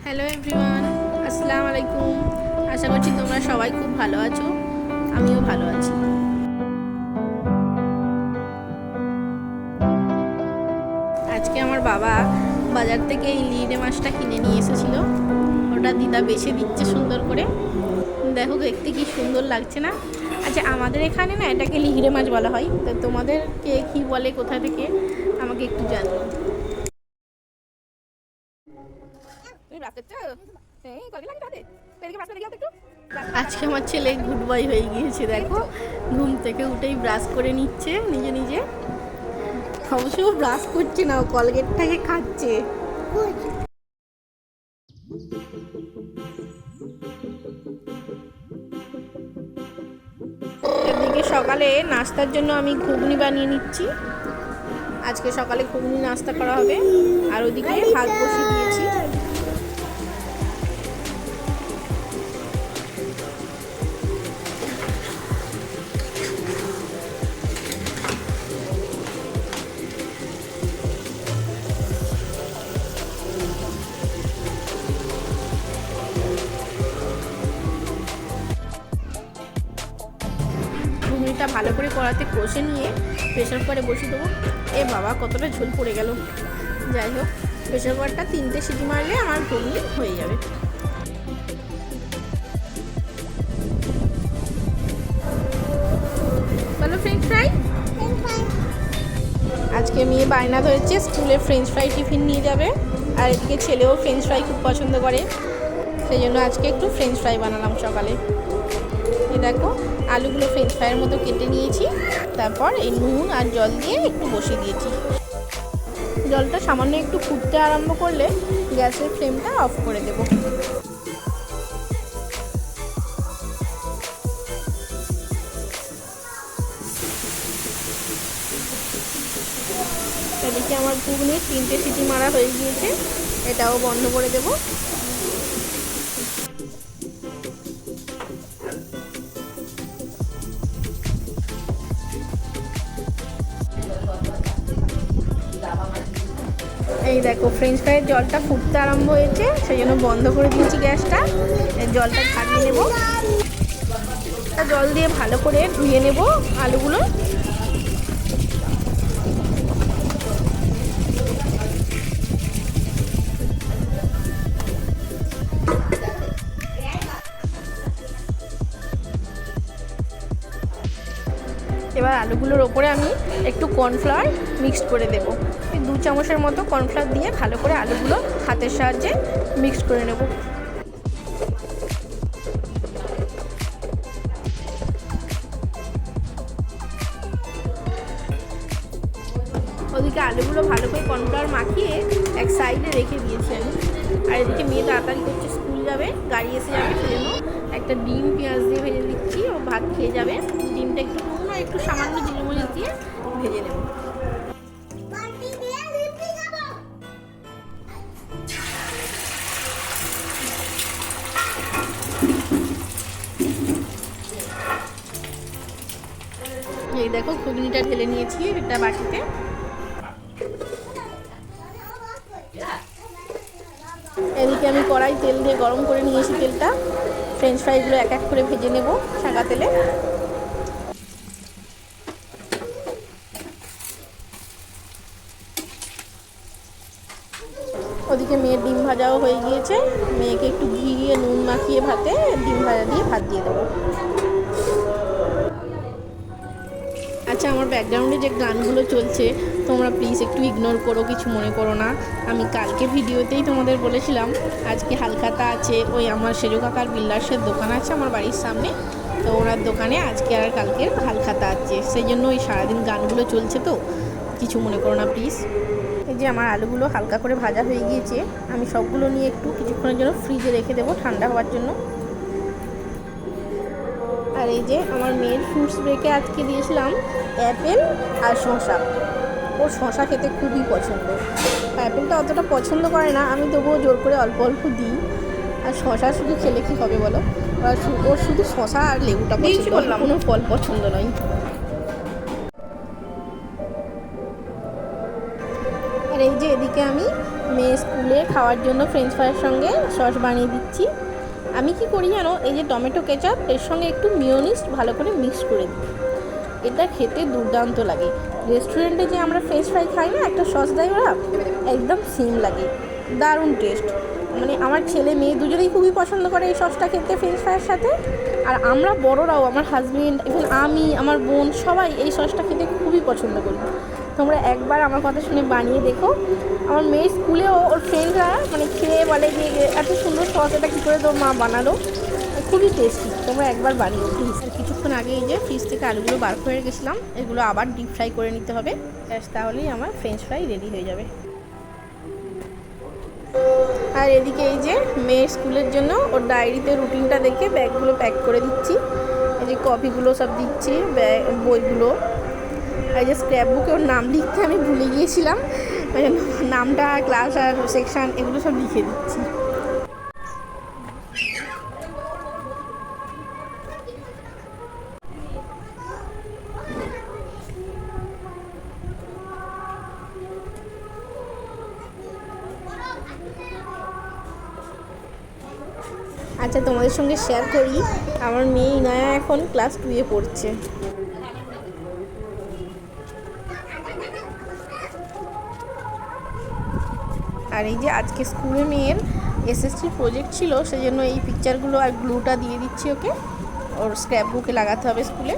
Hello everyone, আসসালামু আলাইকুম। আশা করছি তোমরা সবাই খুব ভালো আছো, আমিও ভালো আছি। আজকে আমার বাবা বাজার থেকে এই লিডে মাছটা কিনে নিয়ে এসেছিল। ওটা দিদা বেছে দিচ্ছে সুন্দর করে। দেখো দেখতে কি সুন্দর লাগছে না? আচ্ছা, আমাদের এখানে না এটাকে লিহিড়ে মাছ বলা হয়, তো তোমাদের কে কী বলে, কোথা থেকে আমাকে একটু জানিও। আজকে আমার ছেলে গুড বয় হয়ে গিয়েছে, দেখো ঘুম থেকে উঠেই ব্রাশ করে নিচ্ছে নিজে নিজে। অবশ্য ব্রাশ করছে না, কলগেটটাকে খাচ্ছে। এদিকে সকালে নাস্তার জন্য আমি ঘুগনি বানিয়ে নিচ্ছি। আজকে সকালে ঘুগনি নাস্তা করা হবে। আর ওদিকে ভাত বসিয়ে দিয়েছি। ঘুগনিটা ভালো করে কড়াতে কষে নিয়ে প্রেশার কুকারে বসিয়ে দেবো। এ বাবা, কতটা ঝোল পড়ে গেল। যাই হোক, প্রেশার কুকারটা 3টে সিটি মারলে আমার ঘুগনি হয়ে যাবে। বলো ফ্রেঞ্চ ফ্রাই। আজকে মেয়ে বায়না ধরেছে স্কুলে ফ্রেঞ্চ ফ্রাই টিফিন নিয়ে যাবে। আর এদিকে ছেলেও ফ্রেঞ্চ ফ্রাই খুব পছন্দ করে, সেই জন্য আজকে একটু ফ্রেঞ্চ ফ্রাই বানালাম সকালে। এই দেখো, আলুগুলো ফ্রেঞ্চ ফ্রাইয়ের মতো কেটে নিয়েছি। তারপর এই নুন আর জল দিয়ে একটু বসিয়ে দিয়েছি। জলটা সামান্য একটু ফুটতে আরম্ভ করলে গ্যাসের ফ্লেমটা অফ করে দেব। এদিকে আমার ঘুগনি 3টে সিটি মারা হয়ে গিয়েছে, এটাও বন্ধ করে দেব। এই দেখো, ফ্রেঞ্চ ফ্রাইয়ের জলটা ফুটতে আরম্ভ হয়েছে, সেই জন্য বন্ধ করে দিয়েছি গ্যাসটা। জলটা ছাড়িয়ে নেব। জল দিয়ে ভালো করে ধুয়ে নেব আলুগুলো। এবার আলুগুলোর ওপরে আমি একটু কর্নফ্লাওয়ার মিক্সড করে দেবো। 2 চামচের মতো কর্নফ্লাওয়ার দিয়ে ভালো করে আলুগুলো হাতের সাহায্যে মিক্সড করে নেব। ওদিকে আলুগুলো ভালো করে কর্নফ্লাওয়ার মাখিয়ে এক সাইডে রেখে দিয়েছি আমি। আর এদিকে মেয়ে তাড়াতাড়ি করছে, স্কুল যাবে, গাড়ি এসে যাবে, সেজন্য একটা ডিম পেঁয়াজ দিয়ে ভেজে দিচ্ছি। ও ভাত খেয়ে যাবে। ডিমটা একটু নুন আর একটু সামান্য জিরে মরিচ দিয়ে ভেজে নেব। এই দেখো, ঘুগনিটা ঢেলে নিয়েছি একটা বাটিতে। এদিকে আমি কড়াই তেল দিয়ে গরম করে নিয়েছি তেলটা। ফ্রেঞ্চ ফ্রাইগুলো এক এক করে ভেজে নেব ছাঁকা তেলে। ওদিকে মেয়ের ডিম ভাজাও হয়ে গিয়েছে। মেয়েকে একটু ঘি দিয়ে নুন মাখিয়ে ভাতে ডিম ভাজা দিয়ে ভাত দিয়ে দেবো। আচ্ছা, আমার ব্যাকগ্রাউন্ডে যে গানগুলো চলছে তোমরা প্লিজ একটু ইগনোর করো, কিছু মনে করো না। আমি কালকে ভিডিওতেই তোমাদের বলেছিলাম আজকে হালখাতা আছে। ওই আমার সেজো কাকার বিল্ডার্সের দোকান আছে আমার বাড়ির সামনে, তো ওনার দোকানে আজকে আর কালকের হালখাতা আছে, সেই জন্য ওই সারাদিন গানগুলো চলছে, তো কিছু মনে করো না প্লিজ। এই যে আমার আলুগুলো হালকা করে ভাজা হয়ে গিয়েছে, আমি সবগুলো নিয়ে একটু কিছুক্ষণের জন্য ফ্রিজে রেখে দেবো ঠান্ডা হওয়ার জন্য। আর এই যে আমার মেয়ের ফ্রুটস ব্রেকে আজকে দিয়েছিলাম অ্যাপেল আর শসা। ওর শসা খেতে খুবই পছন্দ। অ্যাপেলটা অতটা পছন্দ করে না, আমি তবুও জোর করে অল্প অল্প দিই। আর শসা শুধু খেলে কী হবে বলো, ওর শুধু শসা আর লেবুটা পছন্দ, কোনো ফল পছন্দ নয়। আর এই যে এদিকে আমি মেয়ে স্কুলে খাওয়ার জন্য ফ্রেঞ্চ ফ্রাইয়ের সঙ্গে সস বানিয়ে দিচ্ছি। আমি কি করি জানো, এই যে টমেটো কেচাপ এর সঙ্গে একটু মিওনিজ ভালো করে মিক্স করে দিই। এটা খেতে দুর্দান্ত লাগে। রেস্টুরেন্টে যে আমরা ফ্রেঞ্চ ফ্রাই খাই না, একটা সস দেয় ওরা, একদম সেম লাগে, দারুণ টেস্ট। মানে আমার ছেলে মেয়ে দুজনেই খুবই পছন্দ করে এই সসটা খেতে ফ্রেঞ্চ ফ্রাইয়ের সাথে। আর আমরা বড়রাও, আমার হাজবেন্ড, ইভেন আমি, আমার বোন, সবাই এই সসটা খেতে খুবই পছন্দ করি। তোমরা একবার আমার কথা শুনে বানিয়ে দেখো। আমার মেয়ের স্কুলেও ওর ফ্রেন্ডরা মানে খেয়ে বলে যে এত সুন্দর সস, এটা কী করে তোর মা বানালো, খুবই টেস্টি। তোমরা একবার বানিও প্লিজ। আর কিছুক্ষণ আগে এই যে ফ্রিজ থেকে আলুগুলো বার করে গেছিলাম, এগুলো আবার ডিপ ফ্রাই করে নিতে হবে, তাহলেই আমার ফ্রেঞ্চ ফ্রাই রেডি হয়ে যাবে। আর এদিকে এই যে মেয়ের স্কুলের জন্য ওর ডায়েরিতে রুটিনটা দেখে ব্যাগগুলো প্যাক করে দিচ্ছি। এই যে কপিগুলো সব দিচ্ছি, বইগুলো। আর এই যে স্ক্র্যাপ বুকে ওর নাম লিখতে আমি ভুলে গিয়েছিলাম, নামটা, ক্লাস আর সেকশান এগুলো সব লিখে দিচ্ছি। আচ্ছা, তোমাদের সঙ্গে শেয়ার করি, আমার মেয়ে ইনায়া এখন ক্লাস 2-এ পড়ছে। আর এই যে আজকে স্কুলে মেয়ের এসএসসি প্রজেক্ট ছিল, সেজন্য এই পিকচারগুলো আর গ্লুটা দিয়ে দিচ্ছি ওকে, ওর স্ক্র্যাপ বুকে লাগাতে হবে স্কুলে।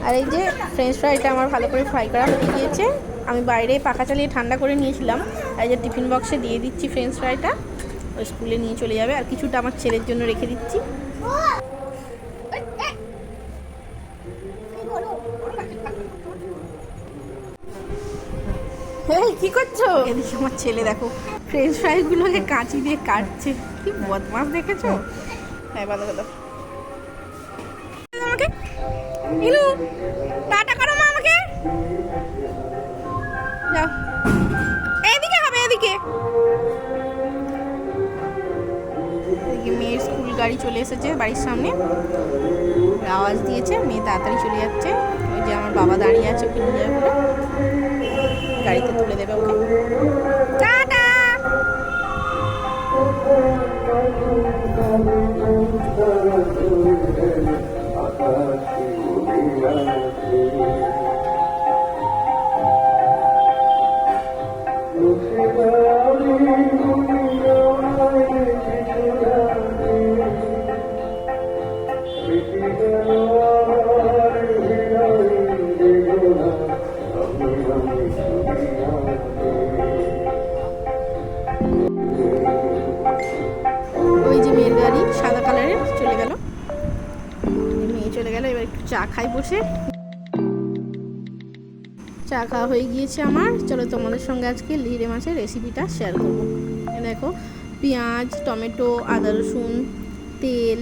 আর এই যে ফ্রেঞ্চ ফ্রাইটা আমার ভালো করে ফ্রাই করা হয়ে গিয়েছে, আমি বাইরে পাখা চালিয়ে ঠান্ডা করে নিয়েছিলাম। আর এই যে টিফিন বক্সে দিয়ে দিচ্ছি ফ্রেঞ্চ ফ্রাইটা, ওই স্কুলে নিয়ে চলে যাবে। আর কিছুটা আমার ছেলের জন্য রেখে দিচ্ছি। কি করছো? এদিকে আমার ছেলে দেখো ফ্রেঞ্চ ফ্রাইগুলোকে কাঁচি দিয়ে কাটছে, কি বদমাস দেখেছো? হ্যাঁ, ভালো কথা। আমাকে ইলু টাটা করো মা, আমাকে যাও, এদিকে হবে, এদিকে। এদিকে মেয়ের স্কুল গাড়ি চলে এসেছে বাড়ির সামনে, আওয়াজ দিয়েছে, মেয়ে তাড়াতাড়ি চলে যাচ্ছে। ওই যে আমার বাবা দাঁড়িয়ে আছে, ওকে নিয়ে যাবে, গাড়িতে তুলে দেবে ওকে। টাটা। ওই যে মেয়ের গাড়ি সাদা কালারের চলে গেল, মেয়ে চলে গেল। এবার একটু চা খাই বসে। চা খাওয়া হয়ে গিয়েছে আমার। চলো তোমাদের সঙ্গে আজকে লিড়ে মাছের রেসিপিটা শেয়ার করবো। দেখো, পেঁয়াজ, টমেটো, আদা রসুন, তেল,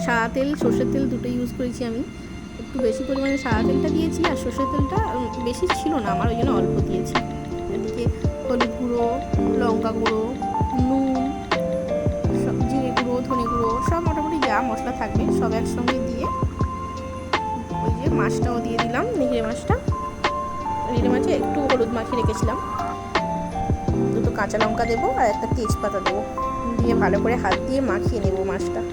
সাদা তেল, সর্ষের তেল দুটো ইউজ করেছি আমি। একটু বেশি পরিমাণে সাদা তেলটা দিয়েছি, আর সর্ষের তেলটা বেশি ছিল না আমার, ওই জন্য অল্প দিয়েছি। এদিকে হলুদ গুঁড়ো, লঙ্কা গুঁড়ো, নুন, জিরে গুঁড়ো, ধনে গুঁড়ো, সব মোটামুটি যা মশলা থাকবে সব একসঙ্গে দিয়ে ওই যে মাছটাও দিয়ে দিলাম, নিগড়ে মাছটা। নিগড়ে মাছে একটু হলুদ মাখিয়ে রেখেছিলাম। দুটো কাঁচা লঙ্কা দেবো আর একটা তেজপাতা দেবো, দিয়ে ভালো করে হাত দিয়ে মাখিয়ে নেবো মাছটা।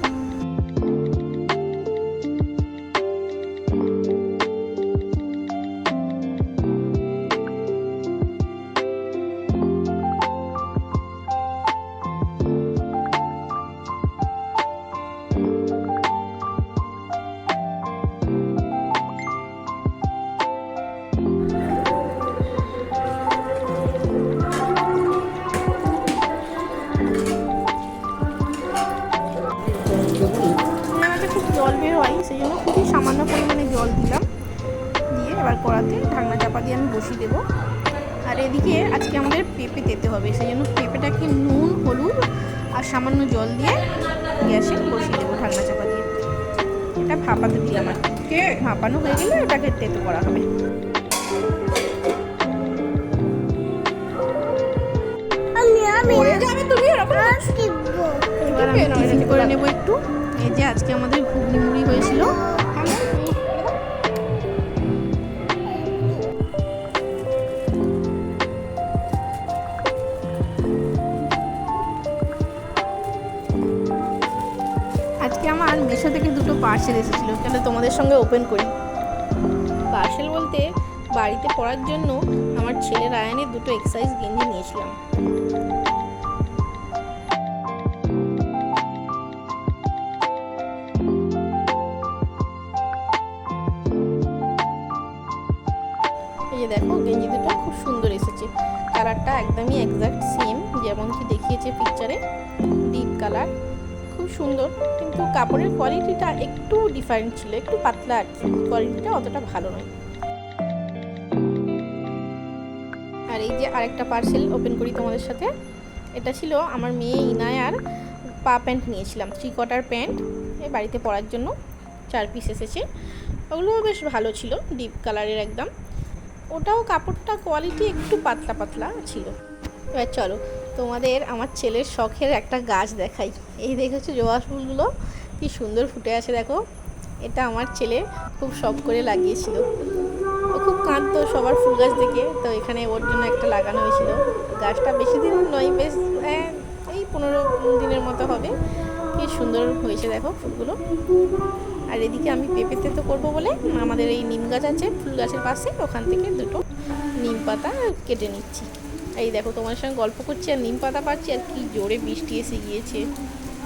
জল বের হয়, সেই জন্য খুবই সামান্য পরিমাণে জল দিলাম, দিয়ে এবার কড়াতে ঢাকনা চাপা দিয়ে আমি বসিয়ে দেবো। আর এদিকে আজকে আমাদের পেঁপে তেতে হবে, সেই জন্য পেঁপেটাকে নুন, হলুদ আর সামান্য জল দিয়ে গ্যাসে বসিয়ে দেবো ঢাকনা চাপা দিয়ে। এটা ভাপাতে দিলাম আর কি। ভাপানো হয়ে গেলে ওটাকে তেতো করা হবে। এবার আমি টিফিন করে নেবো একটু। এই যে আজকে আমাদের ঘুগনি মুড়ি হয়েছিল। আজকে আমার মেশো থেকে দুটো পার্সেল এসেছিলো, তাহলে তোমাদের সঙ্গে ওপেন করি। পার্সেল বলতে বাড়িতে পরার জন্য আমার ছেলের আয়ানের দুটো এক্সারসাইজ গেঞ্জি নিয়েছিলাম। এই যে দেখো গেঞ্জি দুটো খুব সুন্দর এসেছে, কালারটা একদমই এক্স্যাক্ট সেম যেমন কি দেখিয়েছে পিকচারে, ডিপ কালার, খুব সুন্দর। কিন্তু কাপড়ের কোয়ালিটিটা একটু ডিফারেন্ট ছিল, একটু পাতলা আর কি, কোয়ালিটিটা অতটা ভালো নয়। আর এই যে আরেকটা পার্সেল ওপেন করি তোমাদের সাথে। এটা ছিল আমার মেয়ে ইনায়ার পা প্যান্ট নিয়েছিলাম, 3 কোয়ার্টার প্যান্ট, এই বাড়িতে পরার জন্য 4 পিস এসেছে। ওগুলোও বেশ ভালো ছিল, ডিপ কালারের একদম। ওটাও কাপড়টা কোয়ালিটি একটু পাতলা পাতলা ছিল। এবার চলো তোমাদের আমার ছেলের শখের একটা গাছ দেখাই। এই দেখেছো জবা ফুলগুলো কি সুন্দর ফুটে আছে দেখো। এটা আমার ছেলে খুব শখ করে লাগিয়েছিল। ও খুব কাঁদতো সবার ফুল গাছ দেখে, তো এখানে ওর জন্য একটা লাগানো হয়েছিল। গাছটা বেশি দিন নয়, বেশ এই 15 দিনের মতো হবে। কি সুন্দর হয়েছে দেখো ফুলগুলো। আর এদিকে আমি পেঁপেতে তো করবো বলে আমাদের এই নিম গাছ আছে ফুল গাছের পাশে, ওখান থেকে দুটো নিম পাতা কেটে নিচ্ছি। এই দেখো তোমার সঙ্গে গল্প করছি আর নিম পাতা পাচ্ছি, আর কি জোরে বৃষ্টি এসে গিয়েছে।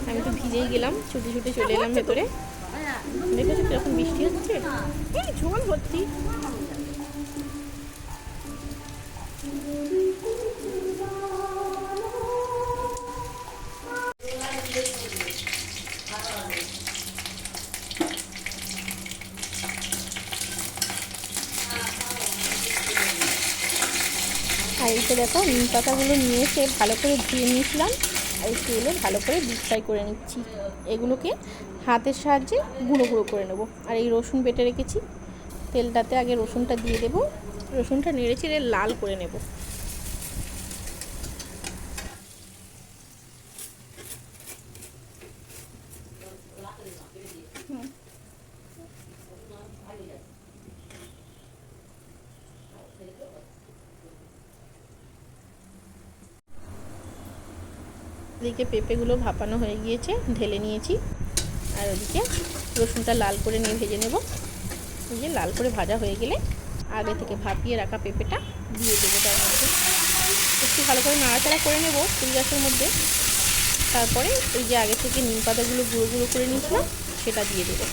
আমি তো ভিজেই গেলাম, ছুটে ছুটে চলে এলাম ভেতরে। দেখেছো কিরকম বৃষ্টি হচ্ছে, এই ঝোল ভর্তি। আর এই তো দেখো নিম পাতাগুলো নিয়ে এসে ভালো করে ধুয়ে নিয়েছিলাম, আর এই তেলে ভালো করে ডিপ ফ্রাই করে নিচ্ছি। এগুলোকে হাতের সাহায্যে গুঁড়ো গুঁড়ো করে নেব। আর এই রসুন বেটে রেখেছি, তেলটাতে আগে রসুনটা দিয়ে দেবো, রসুনটা নেড়ে চেড়ে লাল করে নেব। এদিকে পেঁপেগুলো ভাপানো হয়ে গিয়েছে, ঢেলে নিয়েছি। আর ওদিকে রসুনটা লাল করে নিয়ে ভেজে নেব। এই যে লাল করে ভাজা হয়ে গেলে আগে থেকে ভাপিয়ে রাখা পেঁপেটা দিয়ে দেবো তার মধ্যে। একটু ভালো করে নাড়াচাড়া করে নেব ফুল গাছের মধ্যে। তারপরে এই যে আগে থেকে নিম পাতাগুলো গুঁড়ো গুঁড়ো করে নিয়েছিলাম সেটা দিয়ে দেবো।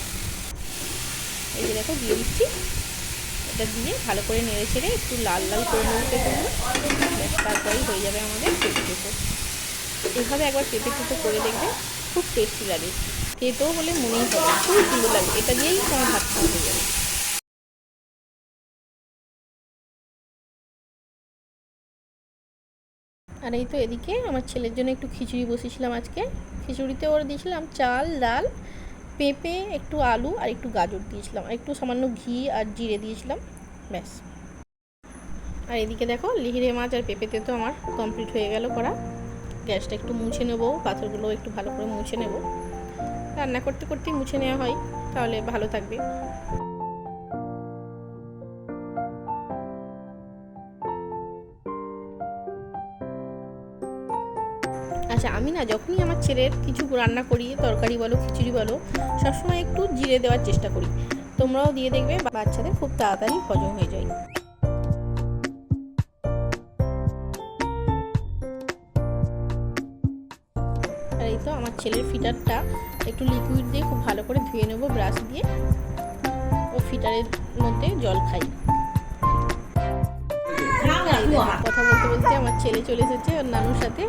এই যে দেখো দিয়ে দিচ্ছি। এটা দিয়ে ভালো করে নেড়ে ছেড়ে একটু লাল লাল করে নেবো পেঁপেগুলো, তারপরেই হয়ে যাবে আমাদের পেঁপে তেঁতো। এইভাবে একবার পেঁপে তেঁতো করে দেখবে, খুব টেস্টি লাগে। তেঁতো বলে মনেই হবে, খুব সুন্দর লাগে। এটা দিয়েই তোমার ভাত খাওয়া হয়ে যাবে। আর এই তো এদিকে আমার ছেলের জন্য একটু খিচুড়ি বসিয়েছিলাম আজকে। খিচুড়িতে ওর দিয়েছিলাম চাল, ডাল, পেঁপে, একটু আলু আর একটু গাজর দিয়েছিলাম, আর একটু সামান্য ঘি আর জিরে দিয়েছিলাম, ব্যাস। আর এদিকে দেখো লিহিরে মাছ আর পেঁপেতে তো আমার কমপ্লিট হয়ে গেল করা। গ্যাসটা একটু মুছে নেবো, পাথরগুলো একটু ভালো করে মুছে নেব। রান্না করতে করতেই মুছে নেওয়া হয়, তাহলে ভালো থাকবে। আচ্ছা আমি না যখনই আমার ছেলের কিছু রান্না করি, তরকারি বলো খিচুড়ি বলো, সবসময় একটু জিরে দেওয়ার চেষ্টা করি। তোমরাও দিয়ে দেখবে, বাচ্চাদের খুব তাড়াতাড়ি হজম হয়ে যায়। আর এই তো আমার ছেলের ফিটারটা একটু লিকুইড দিয়ে খুব ভালো করে ধুয়ে নেবো ব্রাশ দিয়ে। ও ফিটারের মধ্যে জল খাই। কথা বলতে বলতে আমার ছেলে চলে এসেছে ওর নানুর সাথে।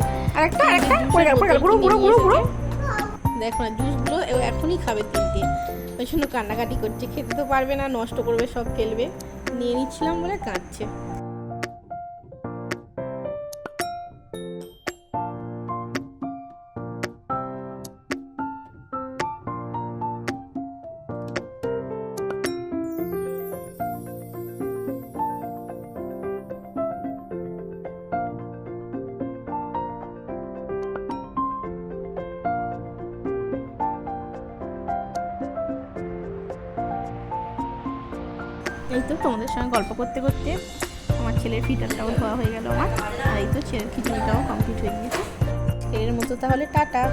দেখো না জুসগুলো এখনই খাবে 3টে, ওই জন্য কান্নাকাটি করছে। খেতে তো পারবে না, নষ্ট করবে, সব ফেলবে। নিয়ে নিচ্ছিলাম বলে কাঁদছে। এই তো তোমাদের সঙ্গে গল্প করতে করতে আমার ছেলের ফিটারটাও ধোয়া হয়ে গেল আমার। আর এই তো ছেলের খিচুড়িটাও কমপ্লিট হয়ে গিয়েছে। এর মতো তাহলে টাটা।